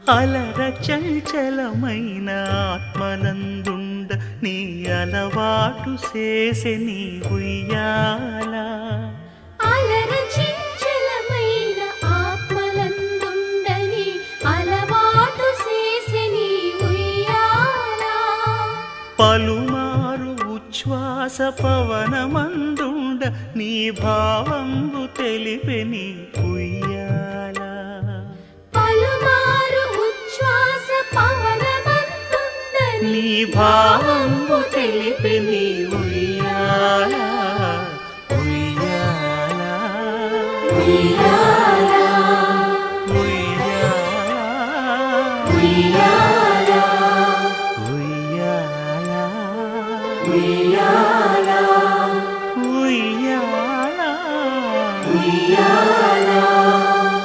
అలర చంచలమైన ఆత్మనందుండ నీ అలవాటు చేసే నీ ఉయ్యాల అలర చంచలమైన ఆత్మలందుండని అలవాటు చేసే నీ ఉయ్యాల పలుమారు ఉచ్ఛ్వాస పవనమందుండ నీ భావంబు తెలిపే నీ ఉయ్యాల పలుమారు ఉచ్ఛ్వాస పవనమందుండని నీ భావంబు తెలిపే నీ ఉయ్యాల